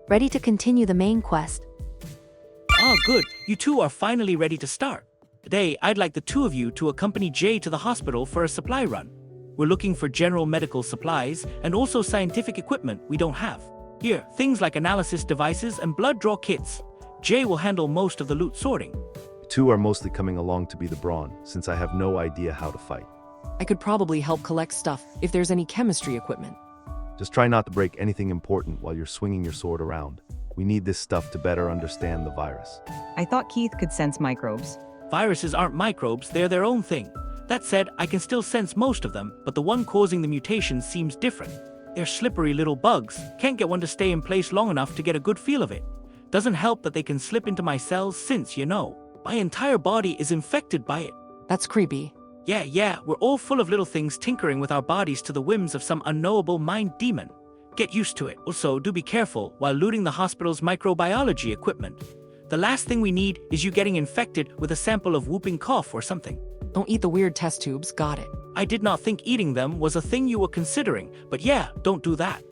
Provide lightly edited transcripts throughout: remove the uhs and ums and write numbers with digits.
ready to continue the main quest. Ah, good. You two are finally ready to start. Today, I'd like the two of you to accompany Jade to the hospital for a supply run. We're looking for general medical supplies and also scientific equipment we don't have. Here, things like analysis devices and blood draw kits. Jay will handle most of the loot sorting. You two are mostly coming along to be the brawn, since I have no idea how to fight. I could probably help collect stuff if there's any chemistry equipment. Just try not to break anything important while you're swinging your sword around. We need this stuff to better understand the virus. I thought Keith could sense microbes. Viruses aren't microbes, they're their own thing. That said, I can still sense most of them, but the one causing the mutation seems different. They're slippery little bugs, can't get one to stay in place long enough to get a good feel of it. Doesn't help that they can slip into my cells since, my entire body is infected by it. That's creepy. Yeah, we're all full of little things tinkering with our bodies to the whims of some unknowable mind demon. Get used to it. Also, do be careful while looting the hospital's microbiology equipment. The last thing we need is you getting infected with a sample of whooping cough or something. Don't eat the weird test tubes, got it. I did not think eating them was a thing you were considering, but yeah, don't do that.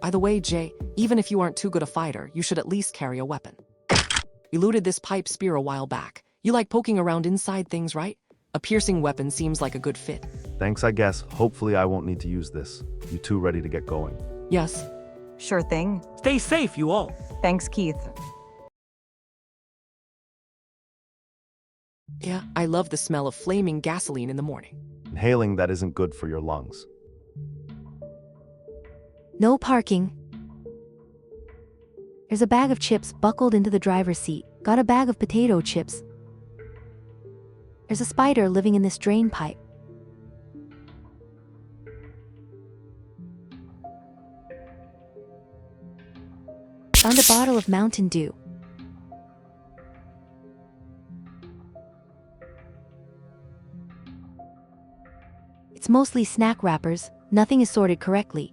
By the way, Jay, even if you aren't too good a fighter, you should at least carry a weapon. We looted this pipe spear a while back. You like poking around inside things, right? A piercing weapon seems like a good fit. Thanks, I guess. Hopefully I won't need to use this. You two ready to get going? Yes. Sure thing. Stay safe, you all. Thanks, Keith. Yeah, I love the smell of flaming gasoline in the morning. Inhaling that isn't good for your lungs. No parking. There's a bag of chips buckled into the driver's seat. Got a bag of potato chips. There's a spider living in this drain pipe. Found a bottle of Mountain Dew. It's mostly snack wrappers, nothing is sorted correctly.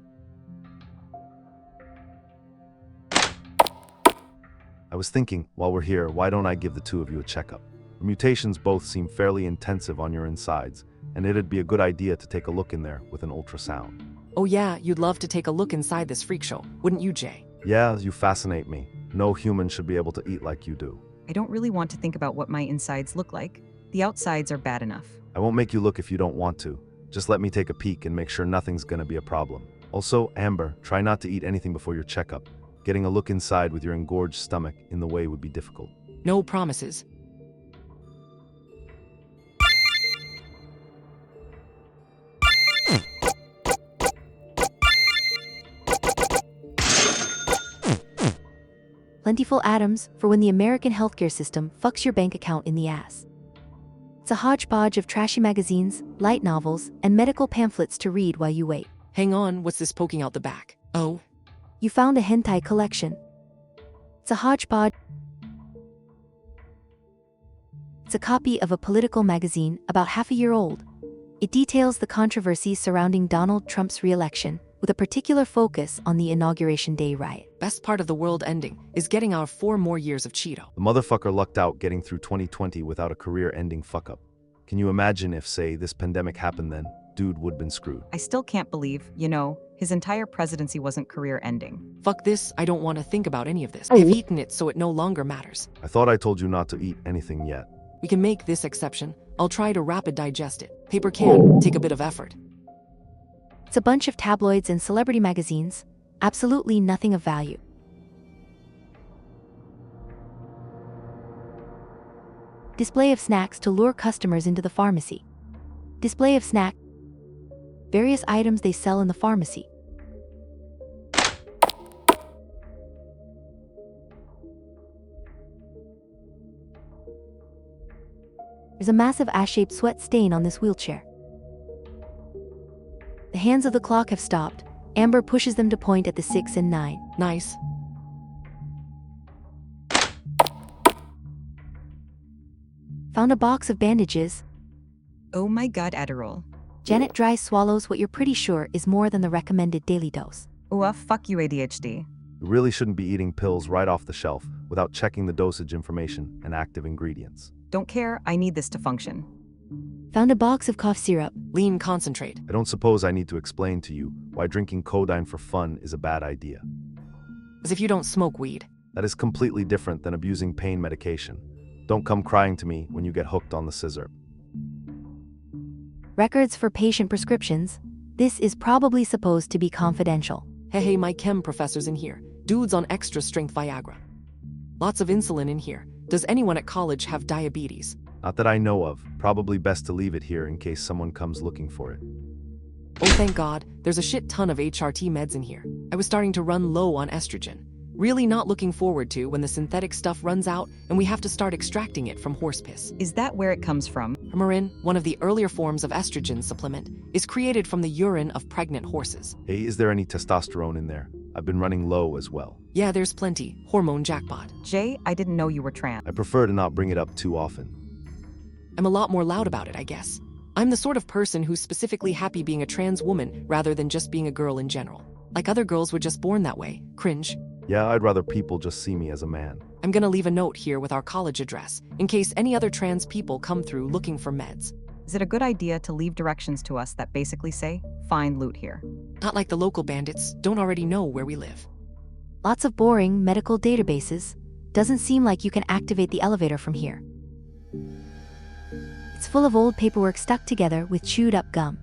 I was thinking, while we're here, why don't I give the two of you a checkup? The mutations both seem fairly intensive on your insides, and it'd be a good idea to take a look in there with an ultrasound. Oh yeah, you'd love to take a look inside this freak show, wouldn't you, Jay? Yeah, you fascinate me. No human should be able to eat like you do. I don't really want to think about what my insides look like. The outsides are bad enough. I won't make you look if you don't want to. Just let me take a peek and make sure nothing's gonna be a problem. Also, Amber, try not to eat anything before your checkup. Getting a look inside with your engorged stomach in the way would be difficult. No promises. Plentiful atoms for when the American healthcare system fucks your bank account in the ass. It's a hodgepodge of trashy magazines, light novels, and medical pamphlets to read while you wait. Hang on, what's this poking out the back? Oh, You found a hentai collection. It's a hodgepodge. It's a copy of a political magazine about half a year old. It details the controversies surrounding Donald Trump's re-election, with a particular focus on the Inauguration Day riot. best part of the world ending is getting our 4 more years of Cheeto. The motherfucker lucked out getting through 2020 without a career-ending fuck-up. Can you imagine if, say, this pandemic happened then? Dude would've been screwed. I still can't believe, his entire presidency wasn't career-ending. Fuck this, I don't want to think about any of this. I've eaten it so it no longer matters. I thought I told you not to eat anything yet. We can make this exception. I'll try to rapid digest it. Paper can take a bit of effort. It's a bunch of tabloids and celebrity magazines. Absolutely nothing of value. Display of snacks to lure customers into the pharmacy. Display of snack. Various items they sell in the pharmacy. There's a massive ash-shaped sweat stain on this wheelchair. The hands of the clock have stopped. Amber pushes them to point at the 6 and 9. Nice. Found a box of bandages. Oh my god, Adderall. Janet dry swallows what you're pretty sure is more than the recommended daily dose. Fuck you, ADHD. You really shouldn't be eating pills right off the shelf without checking the dosage information and active ingredients. Don't care, I need this to function. Found a box of cough syrup. Lean concentrate. I don't suppose I need to explain to you why drinking codeine for fun is a bad idea. As if you don't smoke weed. That is completely different than abusing pain medication. Don't come crying to me when you get hooked on the scissor. Records for patient prescriptions. This is probably supposed to be confidential. Hey, my chem professor's in here. Dude's on extra strength Viagra. Lots of insulin in here. Does anyone at college have diabetes? Not that I know of. Probably best to leave it here in case someone comes looking for it. Oh, thank God, there's a shit ton of HRT meds in here. I was starting to run low on estrogen. Really not looking forward to when the synthetic stuff runs out and we have to start extracting it from horse piss. Is that where it comes from? Hermarin, one of the earlier forms of estrogen supplement, is created from the urine of pregnant horses. Hey, is there any testosterone in there? I've been running low as well. Yeah, there's plenty. Hormone jackpot. Jay, I didn't know you were trans. I prefer to not bring it up too often. I'm a lot more loud about it, I guess. I'm the sort of person who's specifically happy being a trans woman rather than just being a girl in general. Like other girls were just born that way. Cringe. Yeah, I'd rather people just see me as a man. I'm gonna leave a note here with our college address, in case any other trans people come through looking for meds. Is it a good idea to leave directions to us that basically say, find loot here? Not like the local bandits don't already know where we live. Lots of boring medical databases. Doesn't seem like you can activate the elevator from here. It's full of old paperwork stuck together with chewed up gum.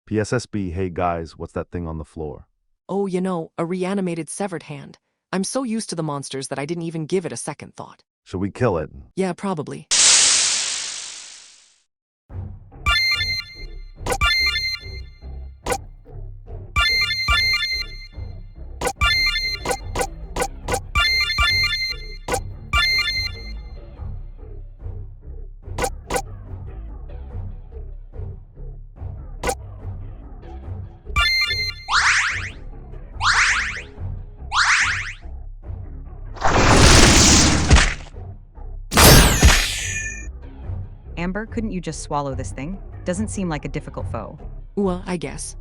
PSSB, hey guys, what's that thing on the floor? Oh, a reanimated severed hand. I'm so used to the monsters that I didn't even give it a second thought. Should we kill it? Yeah, probably. Amber, couldn't you just swallow this thing? Doesn't seem like a difficult foe. I guess.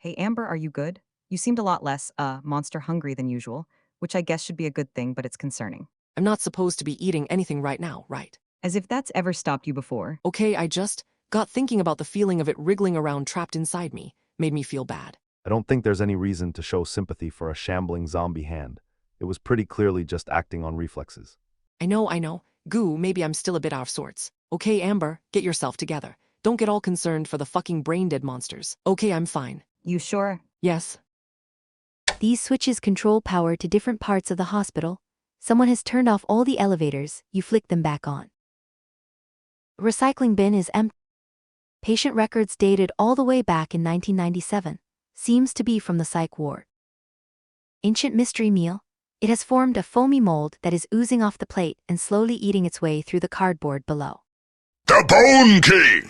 Hey Amber, are you good? You seemed a lot less, monster hungry than usual, which I guess should be a good thing, but it's concerning. I'm not supposed to be eating anything right now, right? As if that's ever stopped you before. Okay, I just got thinking about the feeling of it wriggling around trapped inside me. Made me feel bad. I don't think there's any reason to show sympathy for a shambling zombie hand. It was pretty clearly just acting on reflexes. I know. Goo, maybe I'm still a bit off sorts. Okay, Amber, get yourself together. Don't get all concerned for the fucking brain-dead monsters. Okay, I'm fine. You sure? Yes. These switches control power to different parts of the hospital. Someone has turned off all the elevators, you flick them back on. The recycling bin is empty. Patient records dated all the way back in 1997. Seems to be from the psych ward. Ancient mystery meal. It has formed a foamy mold that is oozing off the plate and slowly eating its way through the cardboard below. The Bone King!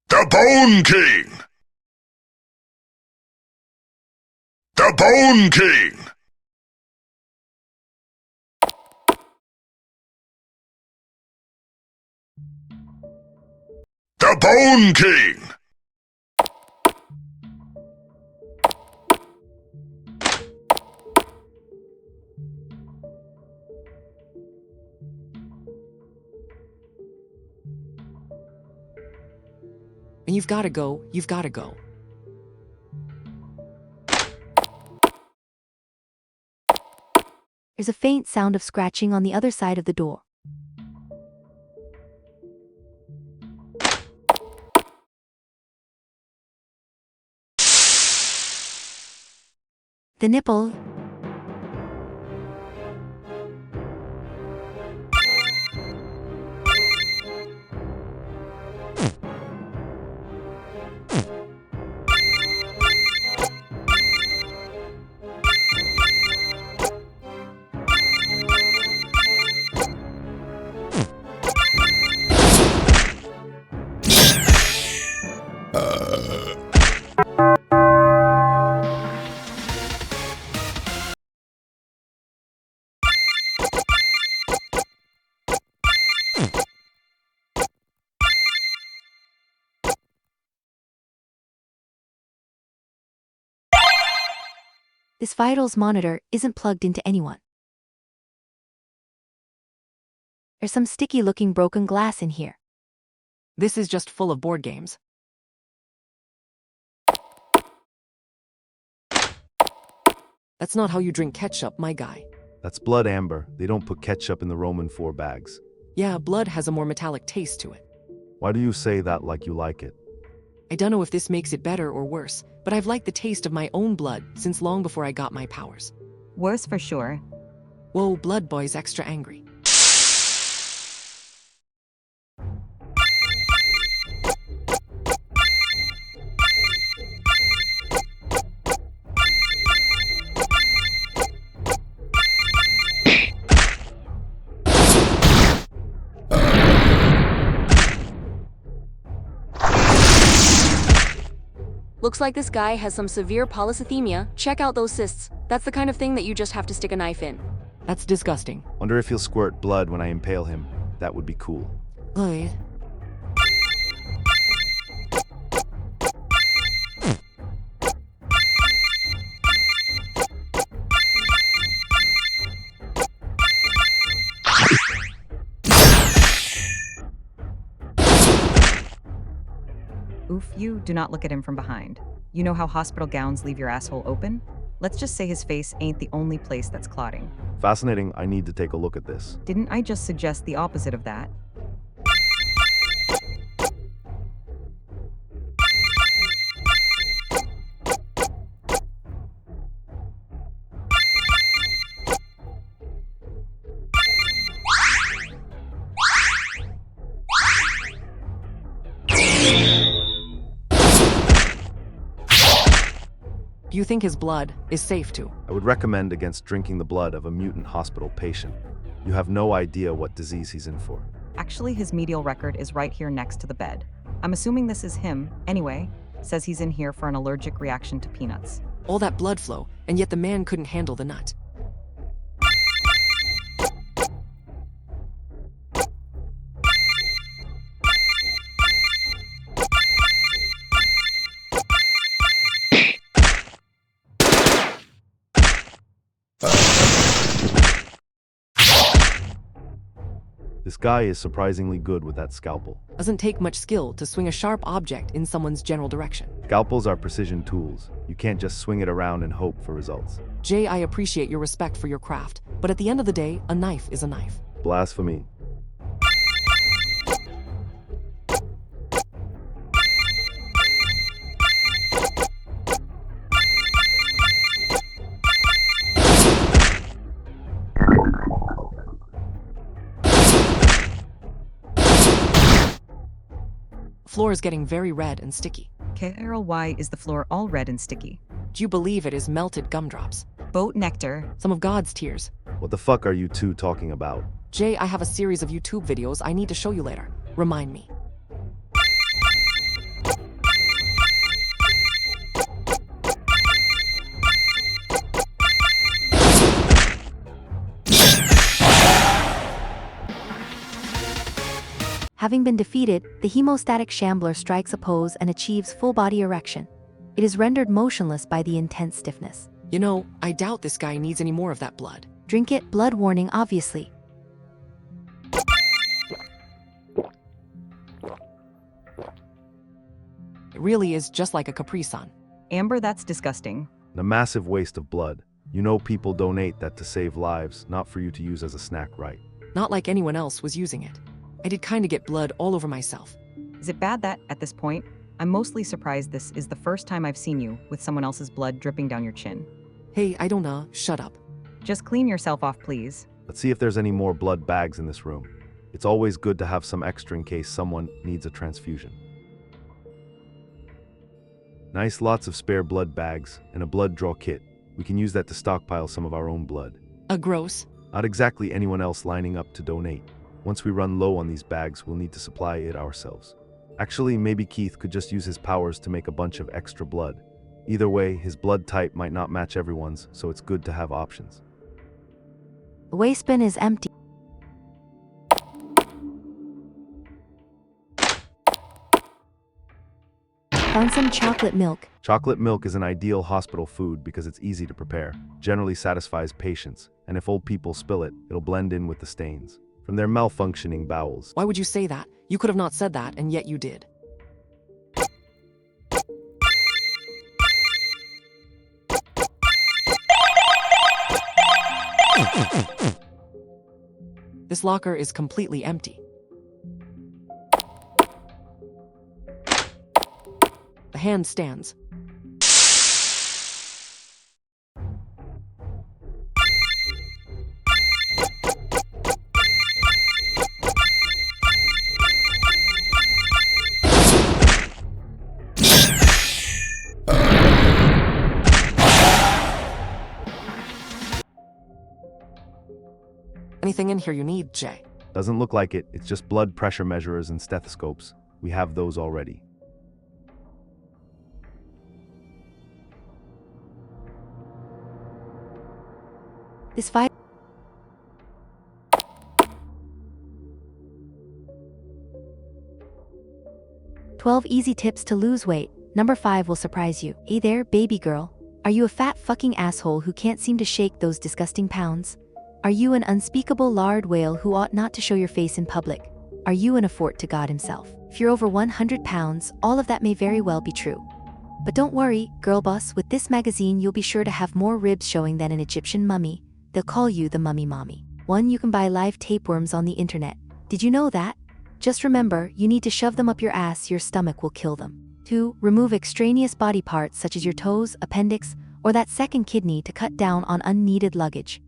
The Bone King! The Bone King! The Bone King! And you've gotta go. There's a faint sound of scratching on the other side of the door. The nipple. This vitals monitor isn't plugged into anyone. There's some sticky-looking broken glass in here. This is just full of board games. That's not how you drink ketchup, my guy. That's blood, Amber. They don't put ketchup in the Roman 4 bags. Yeah, blood has a more metallic taste to it. Why do you say that like you like it? I don't know if this makes it better or worse, but I've liked the taste of my own blood since long before I got my powers. Worse for sure. Whoa, blood boy's extra angry. Looks like this guy has some severe polycythemia. Check out those cysts. That's the kind of thing that you just have to stick a knife in. That's disgusting. Wonder if he'll squirt blood when I impale him. That would be cool. Ugh. Oof, you do not look at him from behind. You know how hospital gowns leave your asshole open? Let's just say his face ain't the only place that's clotting. Fascinating. I need to take a look at this. Didn't I just suggest the opposite of that? Do you think his blood is safe to? I would recommend against drinking the blood of a mutant hospital patient. You have no idea what disease he's in for. Actually, his medial record is right here next to the bed. I'm assuming this is him, anyway. Says he's in here for an allergic reaction to peanuts. All that blood flow, and yet the man couldn't handle the nut. This guy is surprisingly good with that scalpel. Doesn't take much skill to swing a sharp object in someone's general direction. Scalpels are precision tools. You can't just swing it around and hope for results. Jay, I appreciate your respect for your craft, but at the end of the day, a knife is a knife. Blasphemy. Floor is getting very red and sticky. Carol, why is the floor all red and sticky? Do you believe it is melted gumdrops? Boat nectar. Some of God's tears. What the fuck are you two talking about? Jay, I have a series of YouTube videos I need to show you later. Remind me. Having been defeated, the hemostatic shambler strikes a pose and achieves full body erection. It is rendered motionless by the intense stiffness. You know, I doubt this guy needs any more of that blood. Drink it, blood warning obviously. It really is just like a Capri Sun. Amber, that's disgusting. And a massive waste of blood. You know people donate that to save lives, not for you to use as a snack, right? Not like anyone else was using it. I did kinda get blood all over myself. Is it bad that, at this point, I'm mostly surprised this is the first time I've seen you with someone else's blood dripping down your chin. Hey, I don't know, shut up. Just clean yourself off, please. Let's see if there's any more blood bags in this room. It's always good to have some extra in case someone needs a transfusion. Nice, lots of spare blood bags and a blood draw kit. We can use that to stockpile some of our own blood. Gross. Not exactly anyone else lining up to donate. Once we run low on these bags, we'll need to supply it ourselves. Actually, maybe Keith could just use his powers to make a bunch of extra blood. Either way, his blood type might not match everyone's, so it's good to have options. The waste bin is empty. Found some chocolate milk. Chocolate milk is an ideal hospital food because it's easy to prepare, generally satisfies patients, and if old people spill it, it'll blend in with the stains from their malfunctioning bowels. Why would you say that? You could have not said that, and yet you did. This locker is completely empty. The hand stands. Anything in here you need, Jay? Doesn't look like it, it's just blood pressure measurers and stethoscopes. We have those already. This 5 12 easy tips to lose weight. Number 5 will surprise you. Hey there, baby girl. Are you a fat fucking asshole who can't seem to shake those disgusting pounds? Are you an unspeakable lard whale who ought not to show your face in public? Are you an affront to God himself? If you're over 100 pounds, all of that may very well be true. But don't worry, girl boss, with this magazine you'll be sure to have more ribs showing than an Egyptian mummy. They'll call you the mummy mommy. 1. You can buy live tapeworms on the internet. Did you know that? Just remember, you need to shove them up your ass, your stomach will kill them. 2. Remove extraneous body parts such as your toes, appendix, or that second kidney to cut down on unneeded luggage.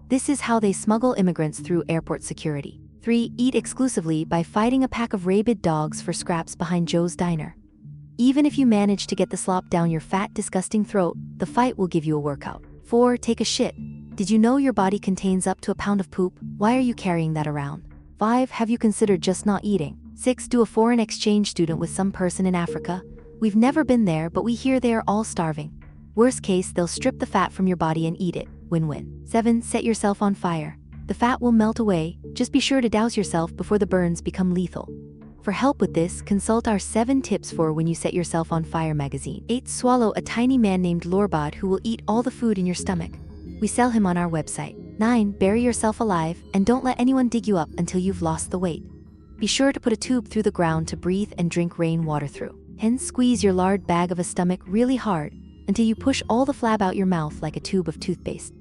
This is how they smuggle immigrants through airport security. 3. Eat exclusively by fighting a pack of rabid dogs for scraps behind Joe's diner. Even if you manage to get the slop down your fat, disgusting throat, the fight will give you a workout. 4. Take a shit. Did you know your body contains up to a pound of poop? Why are you carrying that around? 5. Have you considered just not eating? 6. Do a foreign exchange student with some person in Africa. We've never been there, but we hear they are all starving. Worst case, they'll strip the fat from your body and eat it. Win-win. 7. Set yourself on fire. The fat will melt away, just be sure to douse yourself before the burns become lethal. For help with this, consult our 7 tips for when you set yourself on fire magazine. 8. Swallow a tiny man named Lorbot who will eat all the food in your stomach. We sell him on our website. 9. Bury yourself alive, and don't let anyone dig you up until you've lost the weight. Be sure to put a tube through the ground to breathe and drink rainwater through. 10. Squeeze your lard bag of a stomach really hard, until you push all the flab out your mouth like a tube of toothpaste.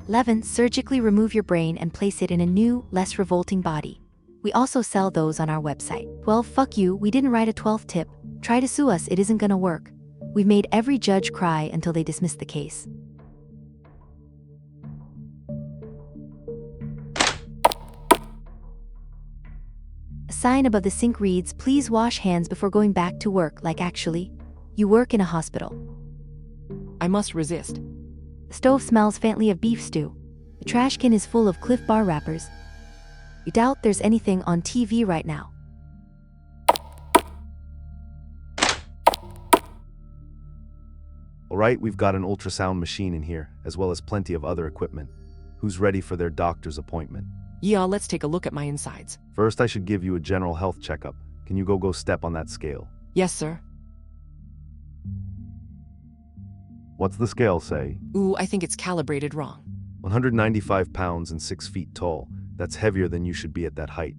11. Surgically remove your brain and place it in a new, less revolting body. We also sell those on our website. 12. Fuck you, we didn't write a 12th tip. Try to sue us, it isn't gonna work. We've made every judge cry until they dismiss the case. A sign above the sink reads, please wash hands before going back to work. Like actually, you work in a hospital. I must resist. The stove smells faintly of beef stew. The trash can is full of Cliff Bar wrappers. You doubt there's anything on TV right now. Alright, we've got an ultrasound machine in here, as well as plenty of other equipment. Who's ready for their doctor's appointment? Yeah, let's take a look at my insides. First, I should give you a general health checkup. Can you go step on that scale? Yes, sir. What's the scale say? Ooh, I think it's calibrated wrong. 195 pounds and 6 feet tall. That's heavier than you should be at that height.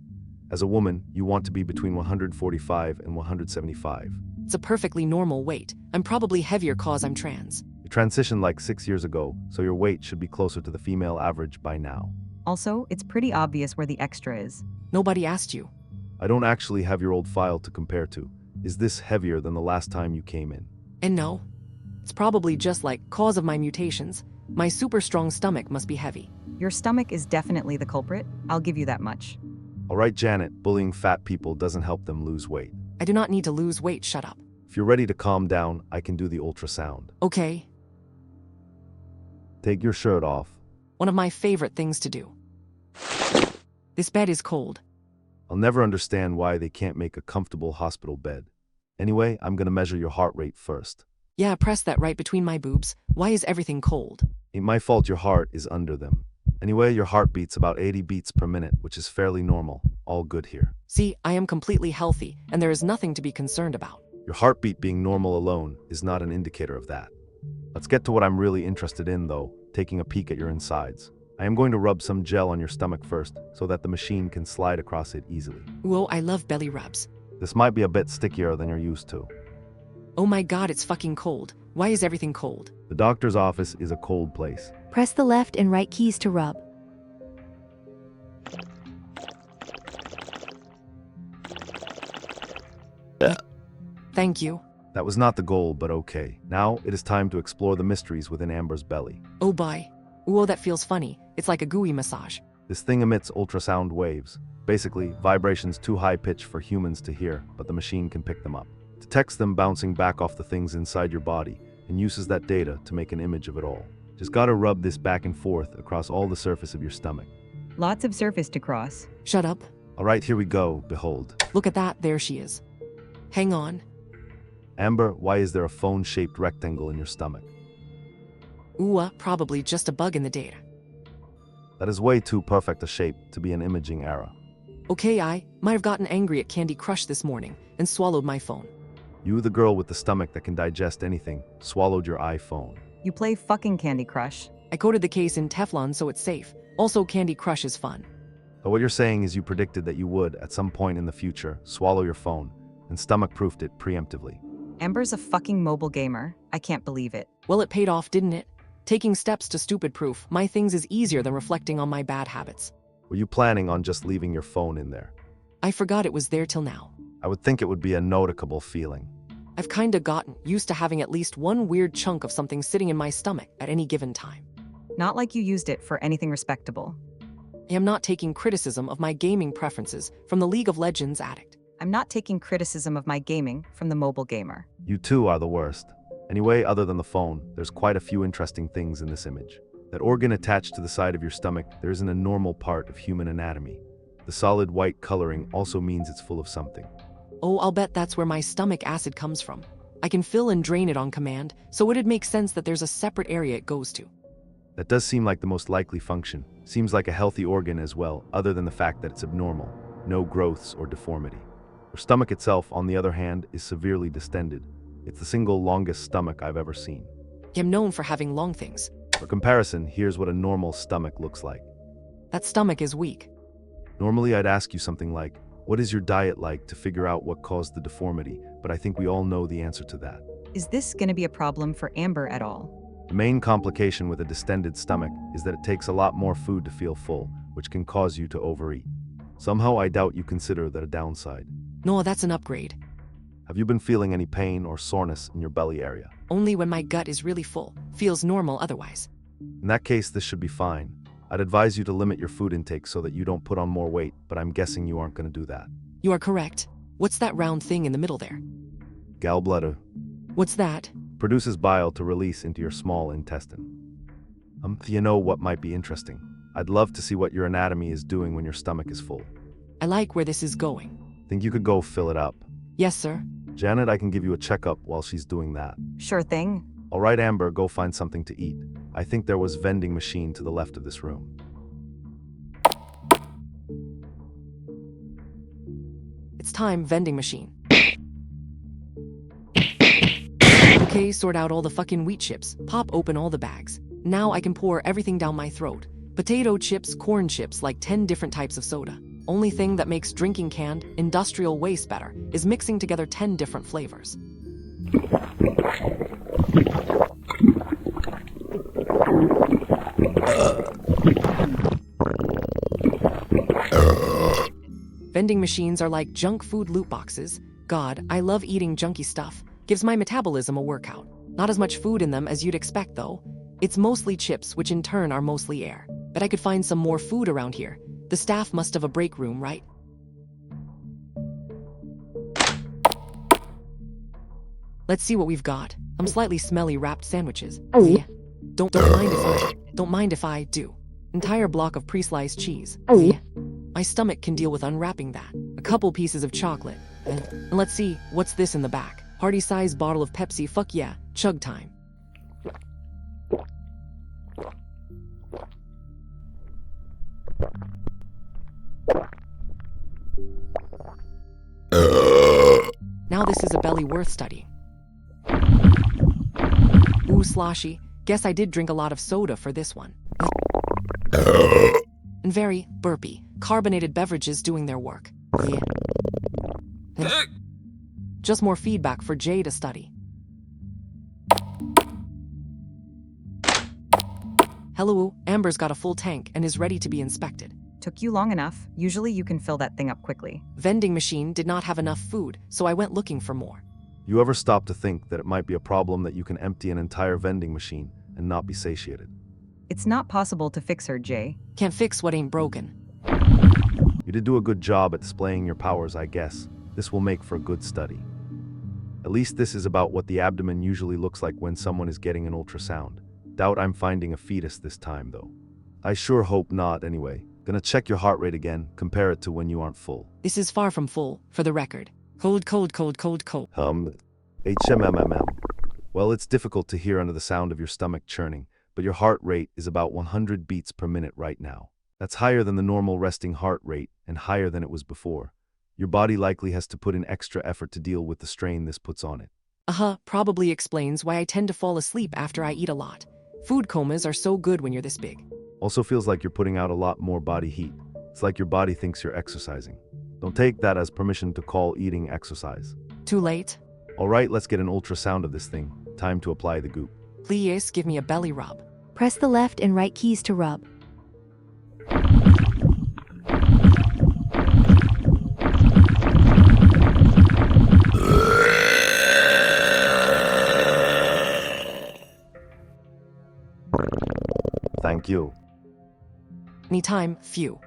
As a woman, you want to be between 145 and 175. It's a perfectly normal weight. I'm probably heavier cause I'm trans. You transitioned like 6 years ago, so your weight should be closer to the female average by now. Also, it's pretty obvious where the extra is. Nobody asked you. I don't actually have your old file to compare to. Is this heavier than the last time you came in? And no. It's probably just like cause of my mutations. My super strong stomach must be heavy. Your stomach is definitely the culprit. I'll give you that much. Alright, Janet, bullying fat people doesn't help them lose weight. I do not need to lose weight, shut up. If you're ready to calm down, I can do the ultrasound. Okay. Take your shirt off. One of my favorite things to do. This bed is cold. I'll never understand why they can't make a comfortable hospital bed. Anyway, I'm gonna measure your heart rate first. Yeah, press that right between my boobs. Why is everything cold? Ain't my fault your heart is under them. Anyway, your heart beats about 80 beats per minute, which is fairly normal. All good here. See, I am completely healthy, and there is nothing to be concerned about. Your heartbeat being normal alone is not an indicator of that. Let's get to what I'm really interested in though, taking a peek at your insides. I am going to rub some gel on your stomach first so that the machine can slide across it easily. Whoa, I love belly rubs. This might be a bit stickier than you're used to. Oh my god, it's fucking cold. Why is everything cold? The doctor's office is a cold place. Press the left and right keys to rub. Thank you. That was not the goal, but okay. Now it is time to explore the mysteries within Amber's belly. Oh bye. Whoa, that feels funny. It's like a gooey massage. This thing emits ultrasound waves, basically vibrations too high-pitched for humans to hear, but the machine can pick them up. Detects them bouncing back off the things inside your body and uses that data to make an image of it all. Just gotta rub this back and forth across all the surface of your stomach. Lots of surface to cross. Shut up. Alright, here we go, behold. Look at that, there she is. Hang on. Amber, why is there a phone-shaped rectangle in your stomach? Ooh, probably just a bug in the data. That is way too perfect a shape to be an imaging error. Okay, I might have gotten angry at Candy Crush this morning and swallowed my phone. You, the girl with the stomach that can digest anything, swallowed your iPhone. You play fucking Candy Crush. I coated the case in Teflon so it's safe. Also, Candy Crush is fun. So what you're saying is you predicted that you would, at some point in the future, swallow your phone, and stomach-proofed it preemptively. Amber's a fucking mobile gamer. I can't believe it. Well, it paid off, didn't it? Taking steps to stupid-proof my things is easier than reflecting on my bad habits. Were you planning on just leaving your phone in there? I forgot it was there till now. I would think it would be a noticeable feeling. I've kinda gotten used to having at least one weird chunk of something sitting in my stomach at any given time. Not like you used it for anything respectable. I am not taking criticism of my gaming preferences from the League of Legends addict. I'm not taking criticism of my gaming from the mobile gamer. You too are the worst. Anyway, other than the phone, there's quite a few interesting things in this image. That organ attached to the side of your stomach, there isn't a normal part of human anatomy. The solid white coloring also means it's full of something. Oh, I'll bet that's where my stomach acid comes from. I can fill and drain it on command, so it'd make sense that there's a separate area it goes to. That does seem like the most likely function. Seems like a healthy organ as well, other than the fact that it's abnormal. No growths or deformity. Your stomach itself, on the other hand, is severely distended. It's the single longest stomach I've ever seen. I'm known for having long things. For comparison, here's what a normal stomach looks like. That stomach is weak. Normally I'd ask you something like, what is your diet like, to figure out what caused the deformity, but I think we all know the answer to that. Is this gonna be a problem for Amber at all? The main complication with a distended stomach is that it takes a lot more food to feel full, which can cause you to overeat. Somehow I doubt you consider that a downside. No, that's an upgrade. Have you been feeling any pain or soreness in your belly area? Only when my gut is really full. Feels normal otherwise. In that case, this should be fine. I'd advise you to limit your food intake so that you don't put on more weight, but I'm guessing you aren't going to do that. You are correct. What's that round thing in the middle there? Gallbladder What's that? produces bile to release into your small intestine. You know what might be interesting? I'd love to see what your anatomy is doing when your stomach is full. I like where this is going. Think you could go fill it up? Yes, sir. Janet, I can give you a checkup while she's doing that. Sure thing. All right, Amber, go find something to eat. I think there was vending machine to the left of this room. It's time, vending machine. Okay, sort out all the fucking wheat chips. Pop open all the bags. Now I can pour everything down my throat. Potato chips, corn chips, like 10 different types of soda. Only thing that makes drinking canned, industrial waste better is mixing together 10 different flavors. Vending machines are like junk food loot boxes. God, I love eating junky stuff. Gives my metabolism a workout. Not as much food in them as you'd expect though. It's mostly chips, which in turn are mostly air. Bet I could find some more food around here. The staff must have a break room, right? Let's see what we've got. Some slightly smelly wrapped sandwiches. Yeah. Don't mind if I do. Entire block of pre-sliced cheese. Yeah. My stomach can deal with unwrapping that. A couple pieces of chocolate. And let's see, what's this in the back? Party-sized bottle of Pepsi, fuck yeah, chug time. Now Now this is a belly worth studying. Ooh, sloshy. Guess I did drink a lot of soda for this one. And very burpy. Carbonated beverages doing their work. Yeah. Just more feedback for Jade to study. Hello, Amber's got a full tank and is ready to be inspected. Took you long enough. Usually you can fill that thing up quickly. Vending machine did not have enough food, so I went looking for more. You ever stop to think that it might be a problem that you can empty an entire vending machine and not be satiated? It's not possible to fix her, Jay. Can't fix what ain't broken. You did do a good job at displaying your powers, I guess. This will make for a good study. At least this is about what the abdomen usually looks like when someone is getting an ultrasound. Doubt I'm finding a fetus this time, though. I sure hope not, anyway. Gonna check your heart rate again, compare it to when you aren't full. This is far from full, for the record. Cold, cold, cold, cold, cold. HMMMM. Well, it's difficult to hear under the sound of your stomach churning, but your heart rate is about 100 beats per minute right now. That's higher than the normal resting heart rate and higher than it was before. Your body likely has to put in extra effort to deal with the strain this puts on it. Probably explains why I tend to fall asleep after I eat a lot. Food comas are so good when you're this big. Also feels like you're putting out a lot more body heat. It's like your body thinks you're exercising. Don't take that as permission to call eating exercise. Too late? Alright, let's get an ultrasound of this thing. Time to apply the goop. Please give me a belly rub. Press the left and right keys to rub. Thank you. Anytime, phew.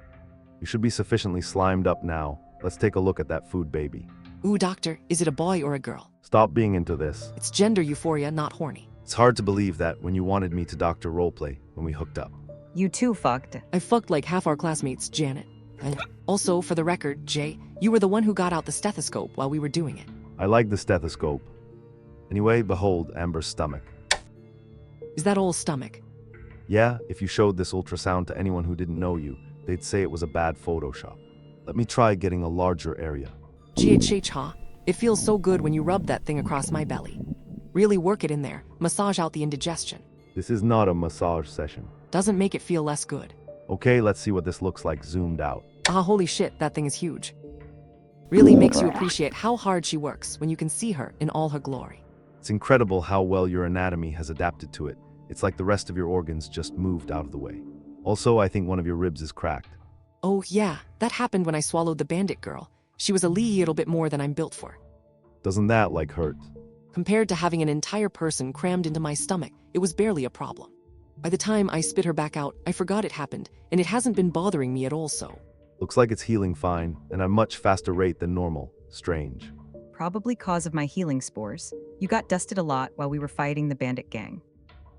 You should be sufficiently slimed up now. Let's take a look at that food baby. Ooh, doctor, is it a boy or a girl? Stop being into this. It's gender euphoria, not horny. It's hard to believe that when you wanted me to doctor roleplay when we hooked up. You too fucked. I fucked like half our classmates, Janet. Also, for the record, Jay, you were the one who got out the stethoscope while we were doing it. I like the stethoscope. Anyway, behold Amber's stomach. Is that all stomach? Yeah, if you showed this ultrasound to anyone who didn't know you, they'd say it was a bad Photoshop. Let me try getting a larger area. GHH, huh? It feels so good when you rub that thing across my belly. Really work it in there, massage out the indigestion. This is not a massage session. Doesn't make it feel less good. Okay, let's see what this looks like zoomed out. Holy shit, that thing is huge. Really makes you appreciate how hard she works when you can see her in all her glory. It's incredible how well your anatomy has adapted to it. It's like the rest of your organs just moved out of the way. Also, I think one of your ribs is cracked. Oh yeah, that happened when I swallowed the bandit girl. She was a little bit more than I'm built for. Doesn't that, hurt? Compared to having an entire person crammed into my stomach, it was barely a problem. By the time I spit her back out, I forgot it happened, and it hasn't been bothering me at all, so. Looks like it's healing fine, and at a much faster rate than normal. Strange. Probably cause of my healing spores. You got dusted a lot while we were fighting the bandit gang.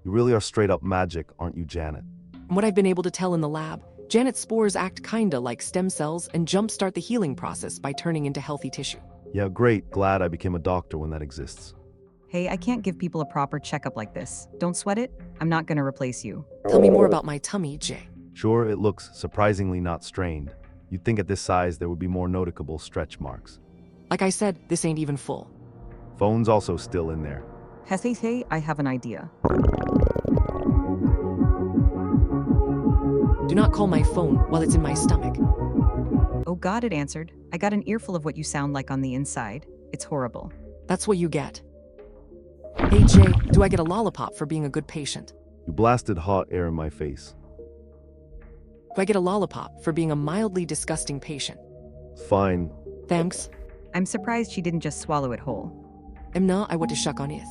You really are straight up magic, aren't you, Janet? From what I've been able to tell in the lab, Janet's spores act kinda like stem cells and jumpstart the healing process by turning into healthy tissue. Yeah, great. Glad I became a doctor when that exists. Hey, I can't give people a proper checkup like this. Don't sweat it. I'm not gonna replace you. Tell me more about my tummy, Jay. Sure, it looks surprisingly not strained. You'd think at this size there would be more noticeable stretch marks. Like I said, this ain't even full. Phone's also still in there. Hey, I have an idea. Do not call my phone while it's in my stomach. Oh God, it answered. I got an earful of what you sound like on the inside. It's horrible. That's what you get. Hey Jay, do I get a lollipop for being a good patient? You blasted hot air in my face. Do I get a lollipop for being a mildly disgusting patient? Fine. Thanks. I'm surprised she didn't just swallow it whole. I want to shuck on it.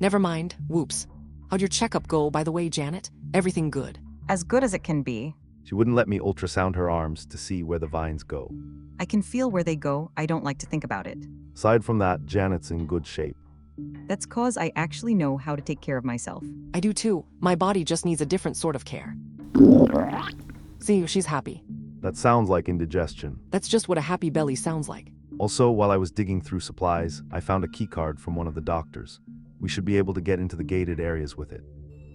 Never mind, whoops. How'd your checkup go, by the way, Janet? Everything good? As good as it can be. She wouldn't let me ultrasound her arms to see where the vines go. I can feel where they go. I don't like to think about it. Aside from that, Janet's in good shape. That's cause I actually know how to take care of myself. I do too. My body just needs a different sort of care. See, she's happy. That sounds like indigestion. That's just what a happy belly sounds like. Also, while I was digging through supplies, I found a keycard from one of the doctors. We should be able to get into the gated areas with it.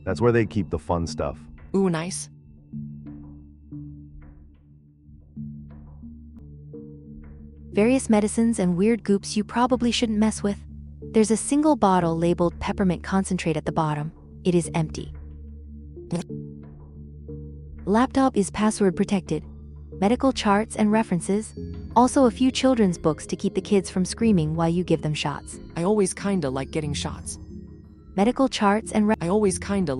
That's where they keep the fun stuff. Ooh, nice. various medicines and weird goops you probably shouldn't mess with. There's a single bottle labeled peppermint concentrate at the bottom. It is empty. Laptop is password protected. Medical charts and references. Also a few children's books to keep the kids from screaming while you give them shots. I always kinda like getting shots. Medical charts and I always kinda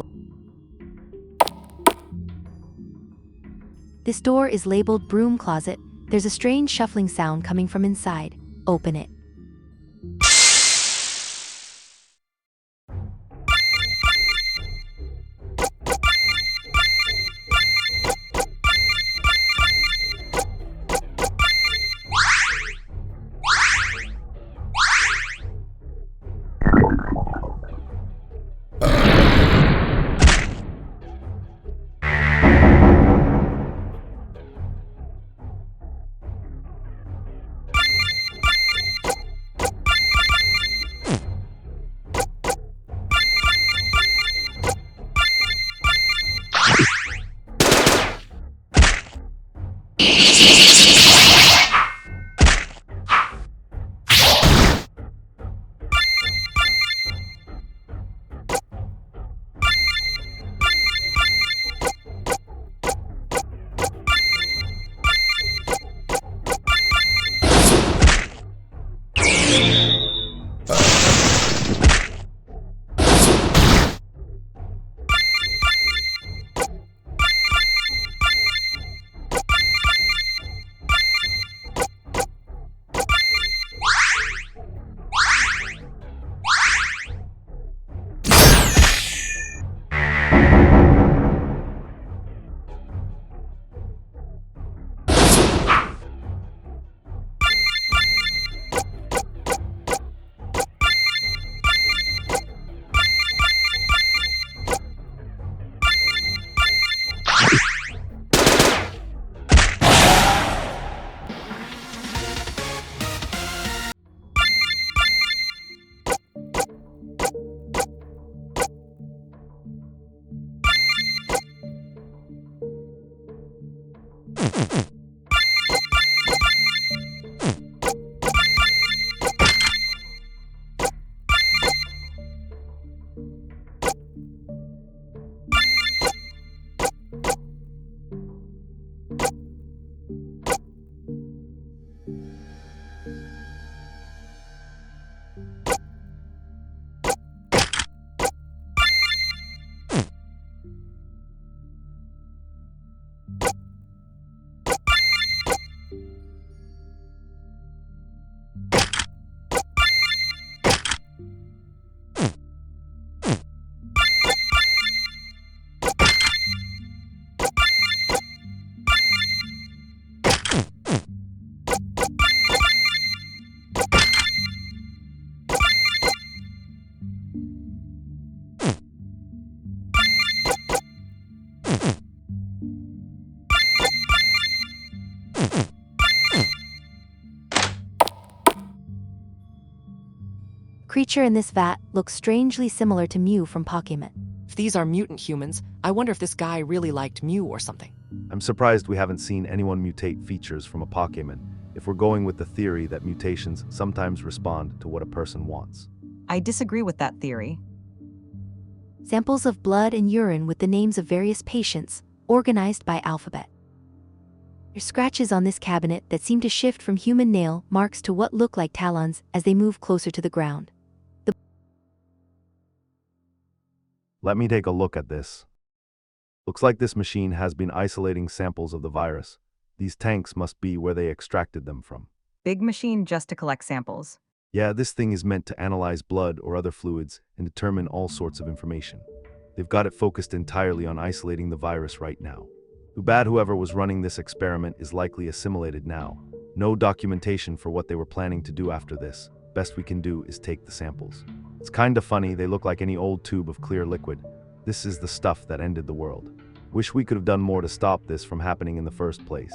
This door is labeled broom closet. There's a strange shuffling sound coming from inside. Open it. Creature in this vat looks strangely similar to Mew from Pokemon. If these are mutant humans, I wonder if this guy really liked Mew or something. I'm surprised we haven't seen anyone mutate features from a Pokemon, if we're going with the theory that mutations sometimes respond to what a person wants. I disagree with that theory. Samples of blood and urine with the names of various patients, organized by alphabet. There's scratches on this cabinet that seem to shift from human nail marks to what look like talons as they move closer to the ground. Let me take a look at this. Looks like this machine has been isolating samples of the virus. These tanks must be where they extracted them from. Big machine just to collect samples. Yeah, this thing is meant to analyze blood or other fluids and determine all sorts of information. They've got it focused entirely on isolating the virus right now. Too bad whoever was running this experiment is likely assimilated now. No documentation for what they were planning to do after this. Best we can do is take the samples. It's kinda funny, they look like any old tube of clear liquid. This is the stuff that ended the world. Wish we could have done more to stop this from happening in the first place.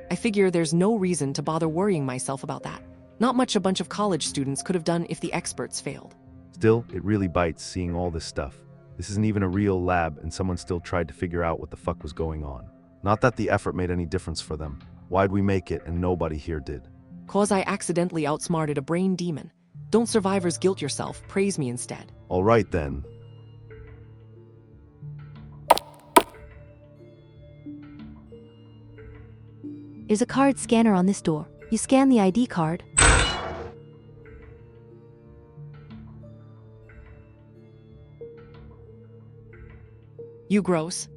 I figure there's no reason to bother worrying myself about that. Not much a bunch of college students could have done if the experts failed. Still, it really bites seeing all this stuff. This isn't even a real lab and someone still tried to figure out what the fuck was going on. Not that the effort made any difference for them. Why'd we make it and nobody here did? 'Cause I accidentally outsmarted a brain demon. Don't survivors guilt yourself, praise me instead. All right then. There's a card scanner on this door. You scan the ID card. You gross.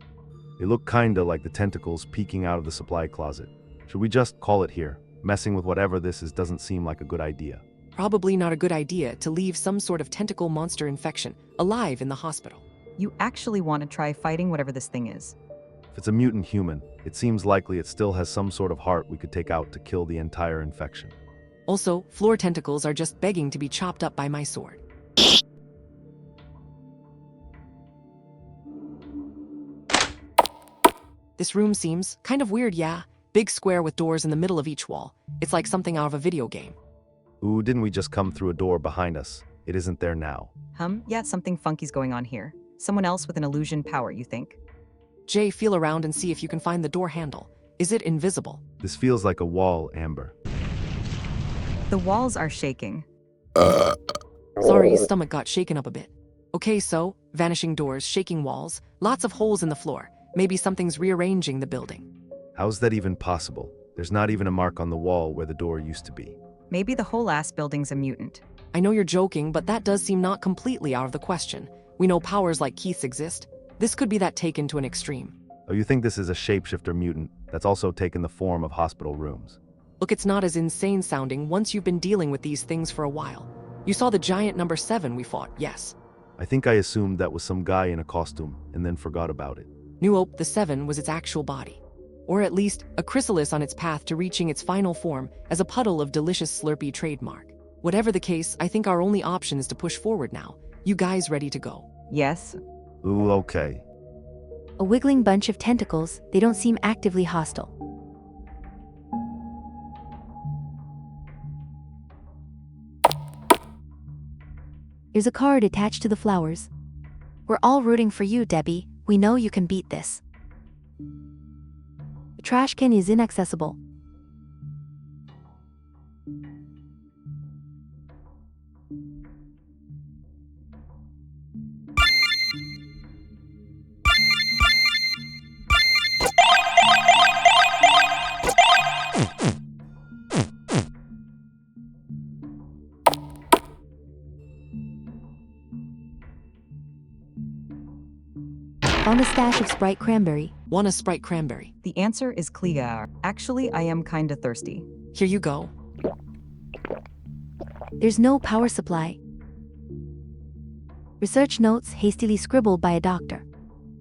They look kinda like the tentacles peeking out of the supply closet. Should we just call it here? Messing with whatever this is doesn't seem like a good idea. Probably not a good idea to leave some sort of tentacle monster infection alive in the hospital. You actually want to try fighting whatever this thing is. If it's a mutant human, it seems likely it still has some sort of heart we could take out to kill the entire infection. Also, floor tentacles are just begging to be chopped up by my sword. This room seems kind of weird, yeah? Big square with doors in the middle of each wall. It's like something out of a video game. Ooh, didn't we just come through a door behind us? It isn't there now. Yeah, something funky's going on here. Someone else with an illusion power, you think? Jay, feel around and see if you can find the door handle. Is it invisible? This feels like a wall, Amber. The walls are shaking. Sorry, his stomach got shaken up a bit. Okay, so, vanishing doors, shaking walls, lots of holes in the floor. Maybe something's rearranging the building. How's that even possible? There's not even a mark on the wall where the door used to be. Maybe the whole ass building's a mutant. I know you're joking, but that does seem not completely out of the question. We know powers like Keith's exist. This could be that taken to an extreme. Oh, you think this is a shapeshifter mutant that's also taken the form of hospital rooms? Look, it's not as insane sounding once you've been dealing with these things for a while. You saw the giant number 7 we fought, yes. I think I assumed that was some guy in a costume and then forgot about it. New Hope, the 7 was its actual body. Or at least, a chrysalis on its path to reaching its final form as a puddle of delicious Slurpee trademark. Whatever the case, I think our only option is to push forward now. You guys ready to go? Yes. Ooh, okay. A wiggling bunch of tentacles, they don't seem actively hostile. There's a card attached to the flowers. We're all rooting for you, Debbie. We know you can beat this. The trash can is inaccessible. Found a stash of Sprite cranberry. Want a Sprite cranberry? The answer is clear. Actually, I am kinda thirsty. Here you go. There's no power supply. Research notes hastily scribbled by a doctor.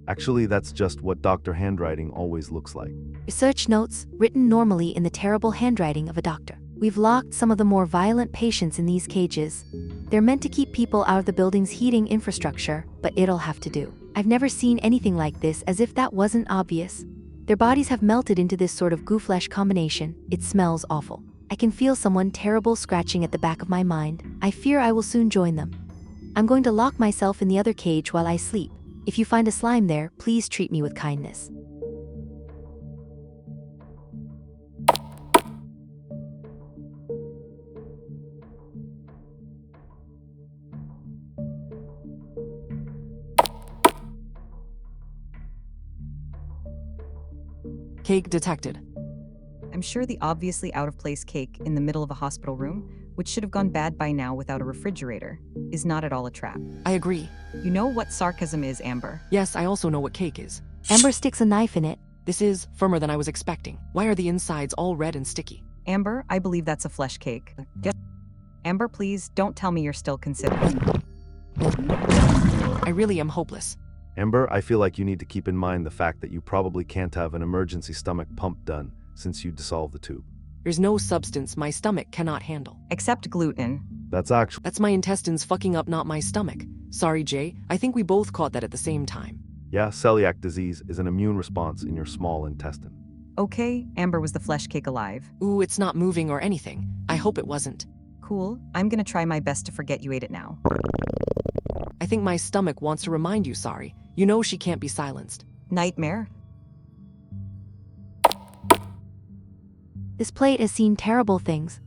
Actually, that's just what doctor handwriting always looks like. Research notes written normally in the terrible handwriting of a doctor. We've locked some of the more violent patients in these cages. They're meant to keep people out of the building's heating infrastructure, but it'll have to do. I've never seen anything like this, as if that wasn't obvious. Their bodies have melted into this sort of goo-flesh combination. It smells awful. I can feel someone terrible scratching at the back of my mind. I fear I will soon join them. I'm going to lock myself in the other cage while I sleep. If you find a slime there, please treat me with kindness. Cake detected. I'm sure the obviously out-of-place cake in the middle of a hospital room, which should have gone bad by now without a refrigerator, is not at all a trap. I agree. You know what sarcasm is, Amber. Yes, I also know what cake is. Amber sticks a knife in it. This is firmer than I was expecting. Why are the insides all red and sticky? Amber, I believe that's a flesh cake. Amber, please, don't tell me you're still considering. I really am hopeless. Amber, I feel like you need to keep in mind the fact that you probably can't have an emergency stomach pump done since you dissolved the tube. There's no substance my stomach cannot handle. Except gluten. That's my intestines fucking up, not my stomach. Sorry, Jay. I think we both caught that at the same time. Yeah, celiac disease is an immune response in your small intestine. Okay, Amber was the flesh cake alive. Ooh, it's not moving or anything. I hope it wasn't. Cool. I'm gonna try my best to forget you ate it now. I think my stomach wants to remind you sorry. You know she can't be silenced. Nightmare? This plate has seen terrible things.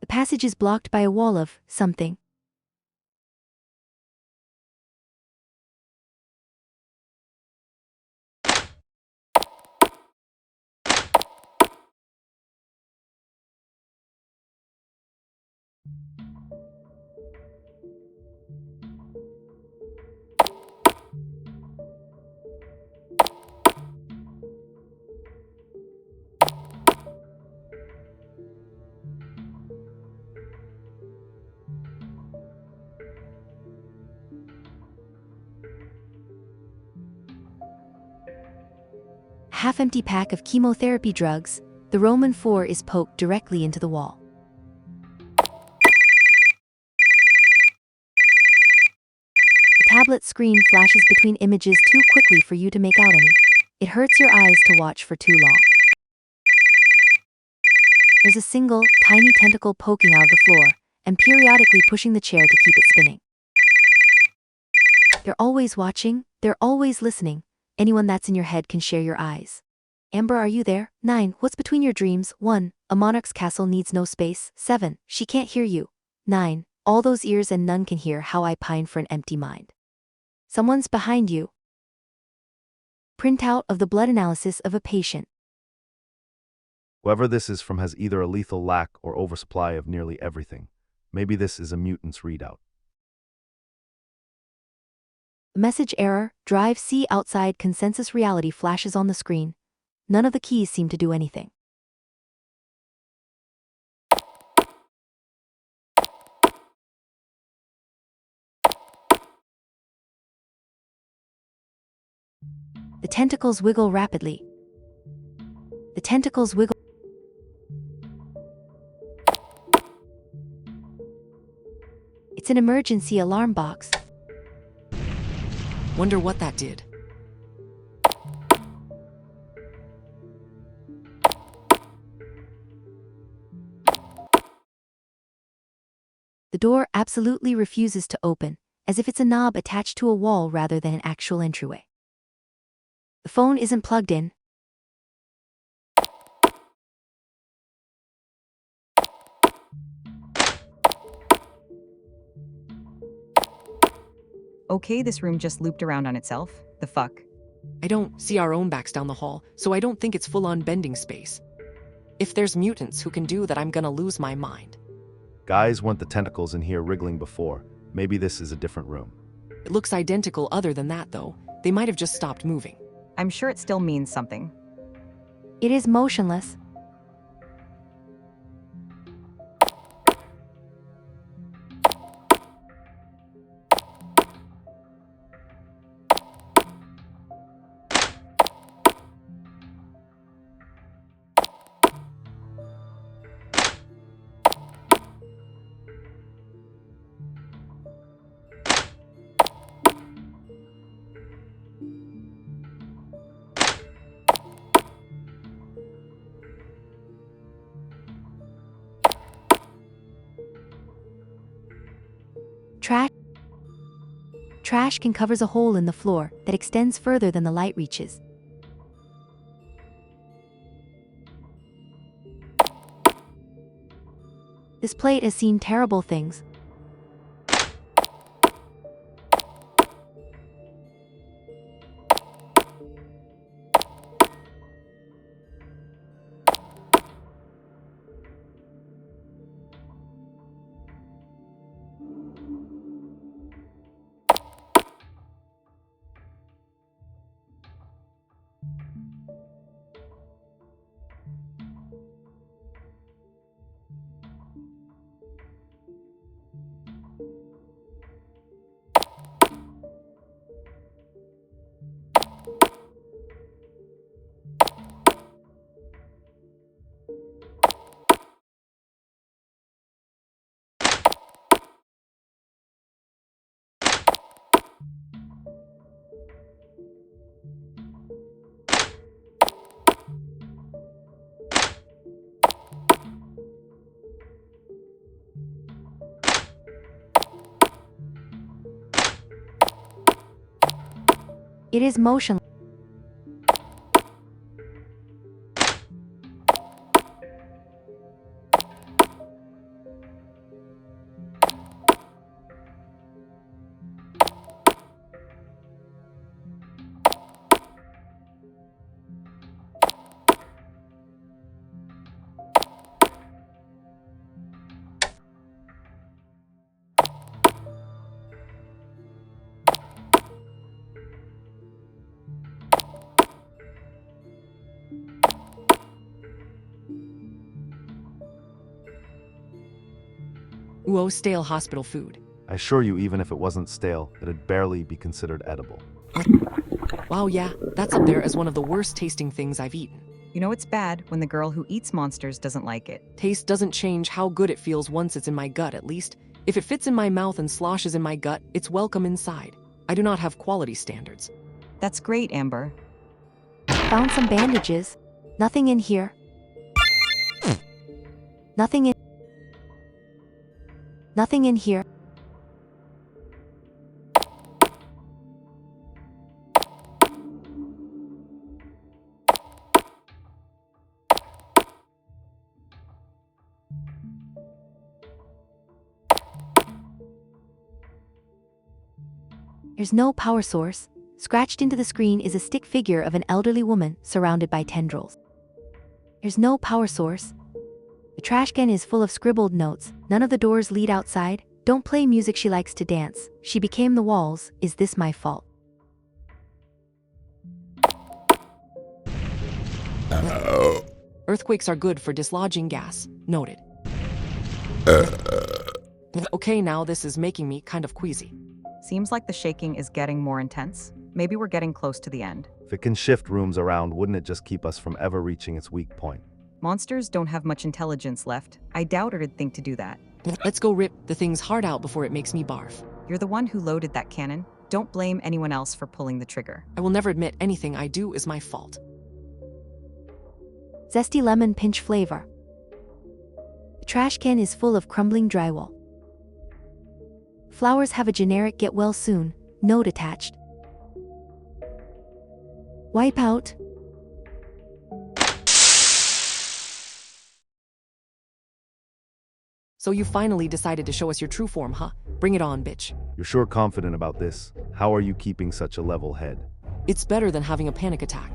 The passage is blocked by a wall of something. Half-empty pack of chemotherapy drugs, the Roman 4 is poked directly into the wall. The tablet screen flashes between images too quickly for you to make out any. It hurts your eyes to watch for too long. There's a single, tiny tentacle poking out of the floor, and periodically pushing the chair to keep it spinning. They're always watching, they're always listening. Anyone that's in your head can share your eyes. Amber, are you there? 9. What's between your dreams? 1. A monarch's castle needs no space. 7. She can't hear you. 9. All those ears and none can hear how I pine for an empty mind. Someone's behind you. Printout of the blood analysis of a patient. Whoever this is from has either a lethal lack or oversupply of nearly everything. Maybe this is a mutant's readout. Message error, drive C outside consensus reality flashes on the screen. None of the keys seem to do anything. The tentacles wiggle rapidly. The tentacles wiggle. It's an emergency alarm box. Wonder what that did. The door absolutely refuses to open, as if it's a knob attached to a wall rather than an actual entryway. The phone isn't plugged in. Okay, this room just looped around on itself. The fuck? I don't see our own backs down the hall, so I don't think it's full-on bending space. If there's mutants who can do that, I'm gonna lose my mind. Guys weren't the tentacles in here wriggling before. Maybe this is a different room. It looks identical other than that, though. They might have just stopped moving. I'm sure it still means something. It is motionless. Trash can covers a hole in the floor that extends further than the light reaches. This plate has seen terrible things. It is motionless. Ooh, stale hospital food. I assure you, even if it wasn't stale, it'd barely be considered edible. Wow, yeah, that's up there as one of the worst tasting things I've eaten. You know it's bad when the girl who eats monsters doesn't like it. Taste doesn't change how good it feels once it's in my gut, at least. If it fits in my mouth and sloshes in my gut, it's welcome inside. I do not have quality standards. That's great, Amber. Found some bandages. Nothing in here. Nothing in here. There's no power source. Scratched into the screen is a stick figure of an elderly woman surrounded by tendrils. There's no power source. The trash can is full of scribbled notes. None of the doors lead outside. Don't play music, she likes to dance. She became the walls. Is this my fault? Earthquakes are good for dislodging gas. Noted. Okay, now this is making me kind of queasy. Seems like the shaking is getting more intense. Maybe we're getting close to the end. If it can shift rooms around, wouldn't it just keep us from ever reaching its weak point? Monsters don't have much intelligence left. I doubt it'd think to do that. Let's go rip the thing's heart out before it makes me barf. You're the one who loaded that cannon. Don't blame anyone else for pulling the trigger. I will never admit anything I do is my fault. Zesty lemon pinch flavor. The trash can is full of crumbling drywall. Flowers have a generic get well soon note attached. Wipe out. So you finally decided to show us your true form, huh? Bring it on, bitch. You're sure confident about this? How are you keeping such a level head? It's better than having a panic attack.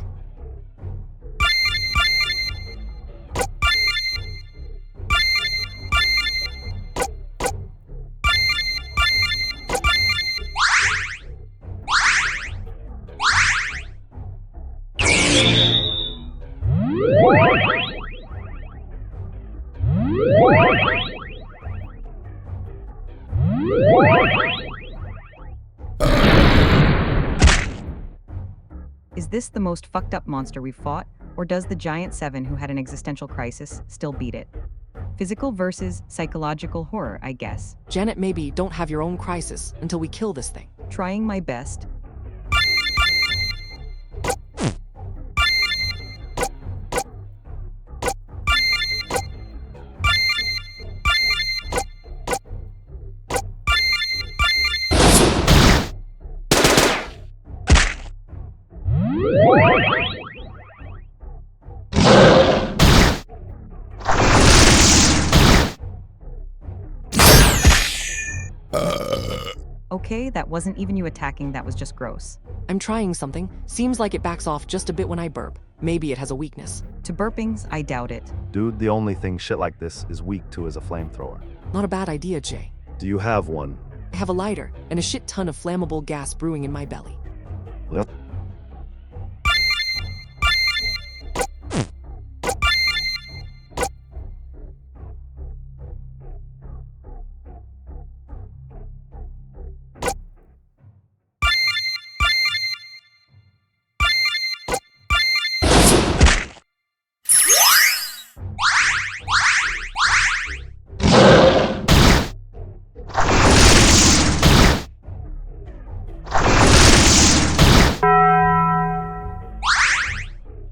Is this the most fucked up monster we've fought, or does the Giant Seven who had an existential crisis still beat it? Physical versus psychological horror, I guess. Janet, maybe don't have your own crisis until we kill this thing. Trying my best. Okay, that wasn't even you attacking, that was just gross. I'm trying something. Seems like it backs off just a bit when I burp. Maybe it has a weakness. To burpings, I doubt it. Dude, the only thing shit like this is weak to is a flamethrower. Not a bad idea, Jay. Do you have one? I have a lighter and a shit ton of flammable gas brewing in my belly. Well,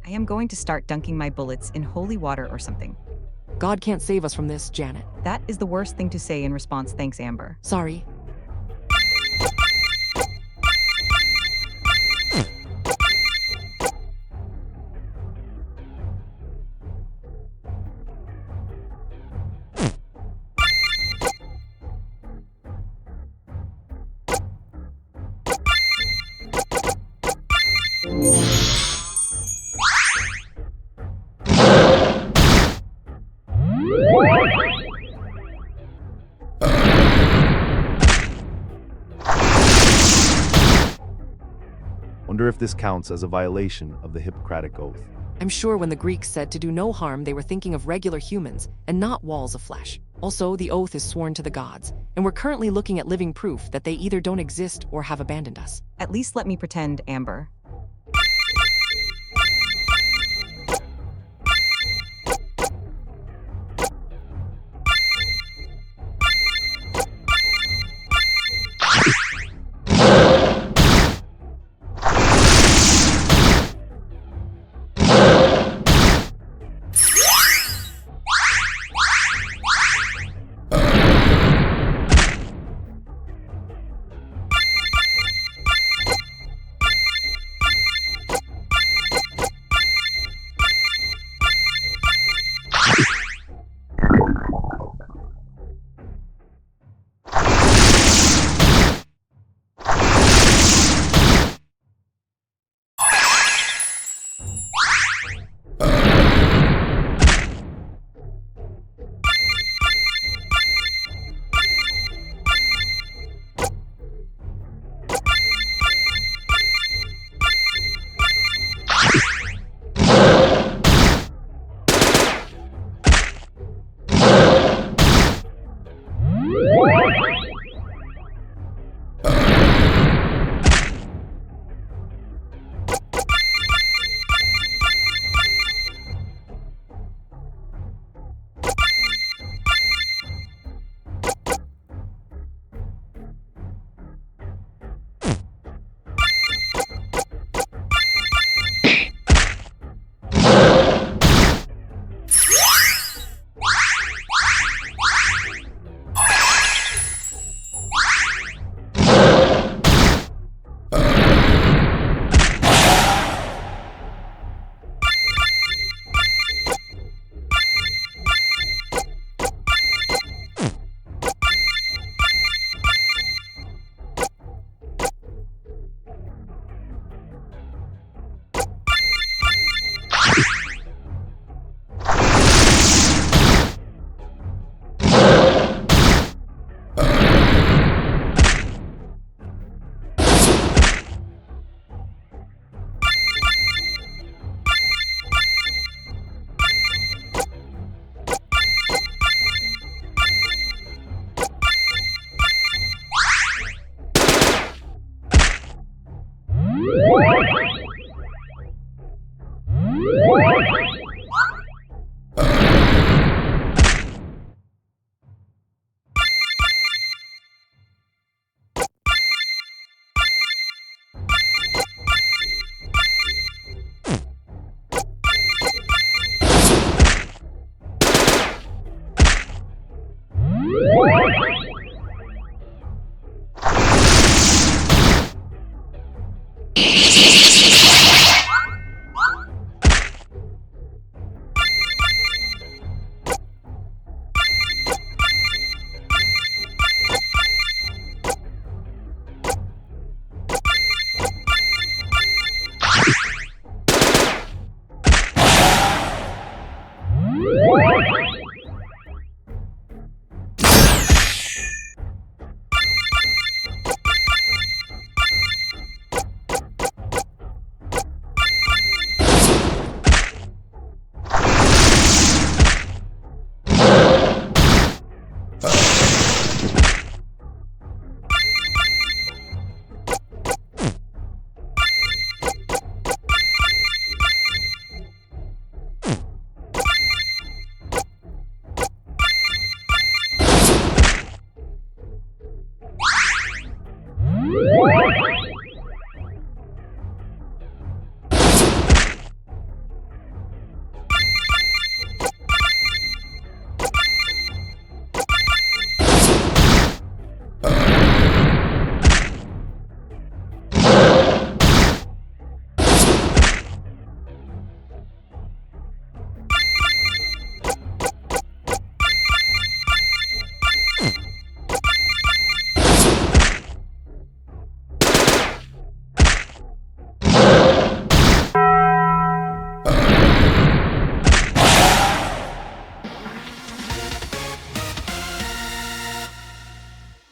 I am going to start dunking my bullets in holy water or something. God can't save us from this, Janet. That is the worst thing to say in response, thanks, Amber. Sorry. wonder if this counts as a violation of the Hippocratic Oath. I'm sure when the Greeks said to do no harm, they were thinking of regular humans and not walls of flesh. Also, the oath is sworn to the gods, and we're currently looking at living proof that they either don't exist or have abandoned us. At least let me pretend, Amber.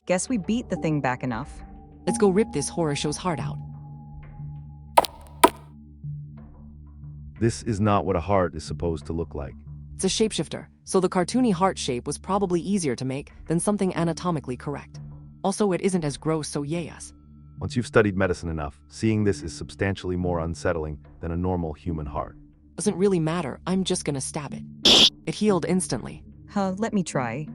Guess we beat the thing back enough. Let's go rip this horror show's heart out. This is not what a heart is supposed to look like. It's a shapeshifter, so the cartoony heart shape was probably easier to make than something anatomically correct. Also, it isn't as gross, so yay us. Once you've studied medicine enough, seeing this is substantially more unsettling than a normal human heart. Doesn't really matter, I'm just gonna stab it. It healed instantly. Let me try.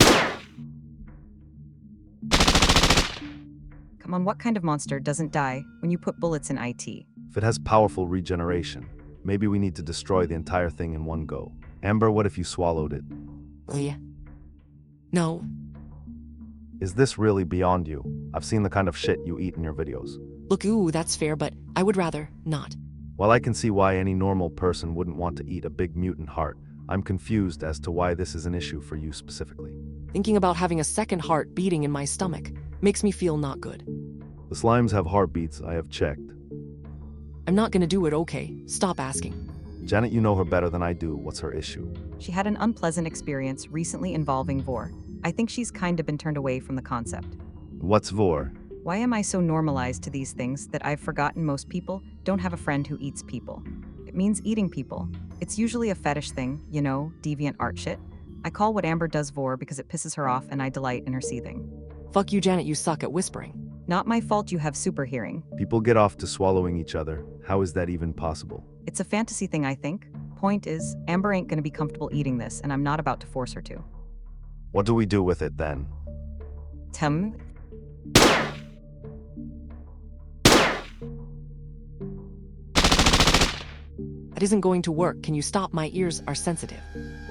Come on, what kind of monster doesn't die when you put bullets in IT? If it has powerful regeneration, maybe we need to destroy the entire thing in one go. Amber, what if you swallowed it? Yeah. No. Is this really beyond you? I've seen the kind of shit you eat in your videos. Look, ooh, that's fair, but I would rather not. While I can see why any normal person wouldn't want to eat a big mutant heart, I'm confused as to why this is an issue for you specifically. Thinking about having a second heart beating in my stomach makes me feel not good. The slimes have heartbeats, I have checked. I'm not gonna do it, okay? Stop asking. Janet, you know her better than I do. What's her issue? She had an unpleasant experience recently involving Vor. I think she's kinda been turned away from the concept. What's Vor? Why am I so normalized to these things that I've forgotten most people don't have a friend who eats people? It means eating people. It's usually a fetish thing, you know, deviant art shit. I call what Amber does Vor because it pisses her off and I delight in her seething. Fuck you, Janet, you suck at whispering. Not my fault you have super hearing. People get off to swallowing each other. How is that even possible? It's a fantasy thing, I think. Point is, Amber ain't gonna be comfortable eating this, and I'm not about to force her to. What do we do with it then? Tum. That isn't going to work. Can you stop? My ears are sensitive.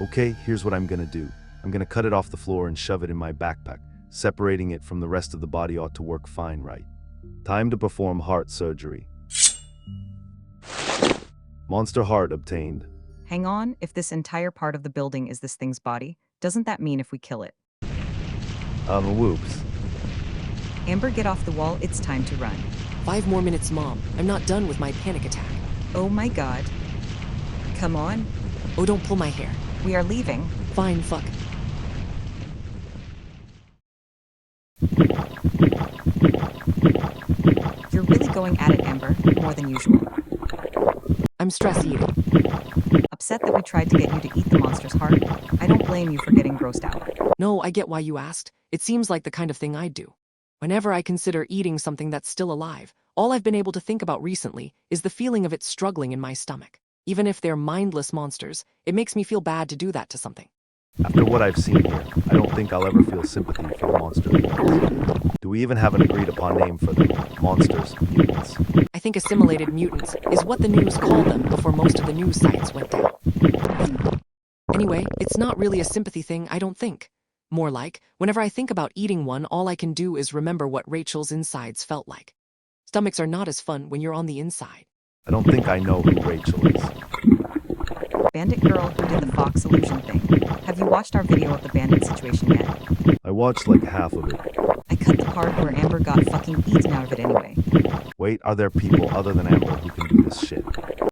Okay, here's what I'm gonna do. I'm gonna cut it off the floor and shove it in my backpack. Separating it from the rest of the body ought to work fine, right? Time to perform heart surgery. Monster heart obtained. Hang on, if this entire part of the building is this thing's body, doesn't that mean if we kill it? Whoops. Amber, get off the wall, it's time to run. 5 more minutes, Mom. I'm not done with my panic attack. Oh my god. Come on. Oh, don't pull my hair. We are leaving. Fine, fuck. You're really going at it, Amber, more than usual. I'm stress eating. Upset that we tried to get you to eat the monster's heart? I don't blame you for getting grossed out. No, I get why you asked. It seems like the kind of thing I'd do. Whenever I consider eating something that's still alive, all I've been able to think about recently is the feeling of it struggling in my stomach. Even if they're mindless monsters, it makes me feel bad to do that to something. After what I've seen here, I don't think I'll ever feel sympathy for the monster mutants. Do we even have an agreed upon name for them? Monsters, mutants. I think assimilated mutants is what the news called them before most of the news sites went down. Anyway, it's not really a sympathy thing, I don't think. More like, whenever I think about eating one, all I can do is remember what Rachel's insides felt like. Stomachs are not as fun when you're on the inside. I don't think I know who Rachel is. Bandit girl who did the Fox illusion thing. Have you watched our video of the bandit situation yet? I watched like half of it. I cut the part where Amber got fucking eaten out of it anyway. Wait, are there people other than Amber who can do this shit?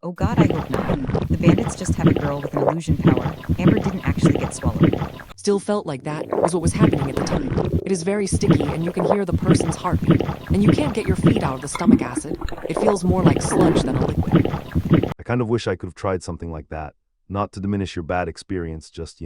Oh god, I hope not. The bandits just have a girl with an illusion power. Amber didn't actually get swallowed. Still felt like that was what was happening at the time. It is very sticky and you can hear the person's heartbeat. And you can't get your feet out of the stomach acid. It feels more like sludge than a liquid. I kind of wish I could have tried something like that. Not to diminish your bad experience, just,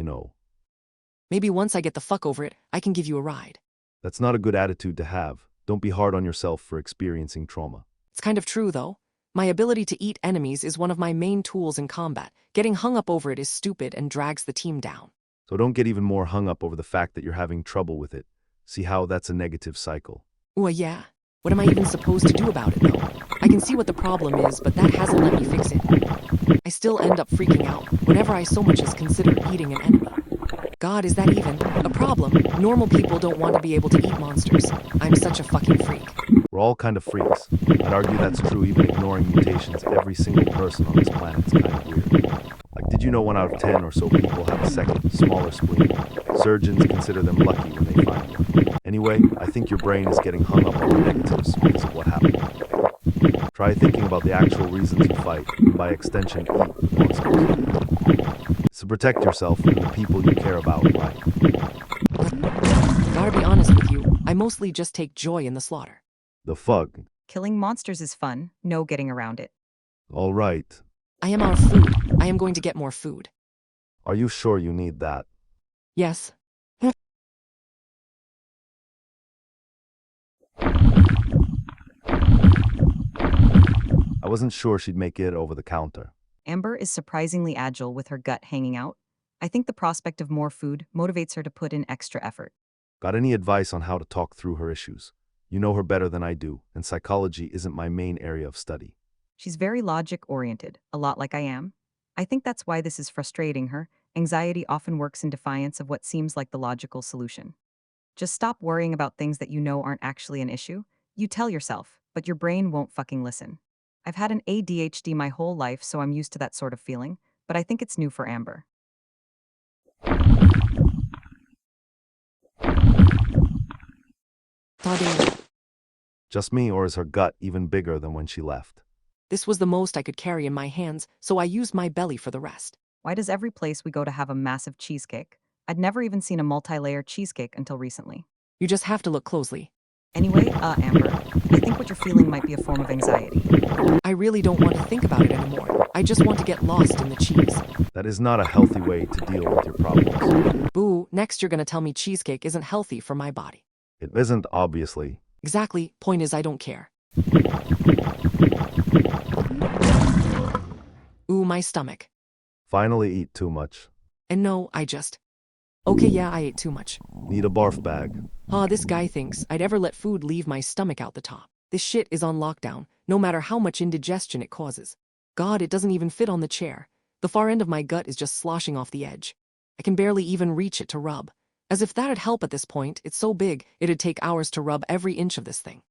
Maybe once I get the fuck over it, I can give you a ride. That's not a good attitude to have. Don't be hard on yourself for experiencing trauma. It's kind of true, though. My ability to eat enemies is one of my main tools in combat. Getting hung up over it is stupid and drags the team down. So don't get even more hung up over the fact that you're having trouble with it. See how that's a negative cycle. Ooh, yeah. What am I even supposed to do about it, though? I can see what the problem is, but that hasn't let me fix it. I still end up freaking out whenever I so much as consider eating an enemy. God, is that even a problem? Normal people don't want to be able to eat monsters. I'm such a fucking freak. We're all kind of freaks. I'd argue that's true even ignoring mutations. Every single person on this planet's kind of weird. Like, did you know 1 out of 10 or so people have a second, smaller spleen? Surgeons consider them lucky when they find one. Anyway, I think your brain is getting hung up on the negatives because of what happened. Try thinking about the actual reasons you fight, and by extension, eat monsters. It's to protect yourself and the people you care about, right? Gotta be honest with you, I mostly just take joy in the slaughter. The fuck? Killing monsters is fun, no getting around it. All right. I am out of food. I am going to get more food. Are you sure you need that? Yes. I wasn't sure she'd make it over the counter. Amber is surprisingly agile with her gut hanging out. I think the prospect of more food motivates her to put in extra effort. Got any advice on how to talk through her issues? You know her better than I do, and psychology isn't my main area of study. She's very logic-oriented, a lot like I am. I think that's why this is frustrating her. Anxiety often works in defiance of what seems like the logical solution. Just stop worrying about things that you know aren't actually an issue. You tell yourself, but your brain won't fucking listen. I've had an ADHD my whole life, so I'm used to that sort of feeling, but I think it's new for Amber. Todding. Just me, or is her gut even bigger than when she left? This was the most I could carry in my hands, so I used my belly for the rest. Why does every place we go to have a massive cheesecake? I'd never even seen a multi-layer cheesecake until recently. You just have to look closely. Anyway, Amber, I think what you're feeling might be a form of anxiety. I really don't want to think about it anymore. I just want to get lost in the cheese. That is not a healthy way to deal with your problems. Boo, next you're gonna tell me cheesecake isn't healthy for my body. It isn't, obviously. Exactly, point is I don't care. Ooh, my stomach. Finally eat too much. And no, I just... Okay, yeah, I ate too much. Need a barf bag. This guy thinks I'd ever let food leave my stomach out the top. This shit is on lockdown, no matter how much indigestion it causes. God, it doesn't even fit on the chair. The far end of my gut is just sloshing off the edge. I can barely even reach it to rub. As if that'd help at this point, it's so big, it'd take hours to rub every inch of this thing.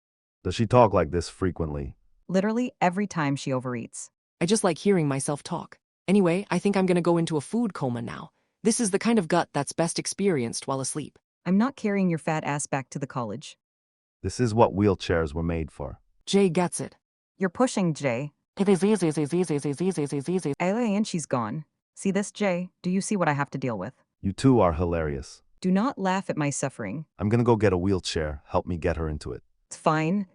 Does she talk like this frequently? Literally every time she overeats. I just like hearing myself talk. Anyway, I think I'm gonna go into a food coma now. This is the kind of gut that's best experienced while asleep. I'm not carrying your fat ass back to the college. This is what wheelchairs were made for. Jay gets it. You're pushing, Jay. And she's gone. See this, Jay? Do you see what I have to deal with? You two are hilarious. Do not laugh at my suffering. I'm gonna go get a wheelchair. Help me get her into it. It's fine.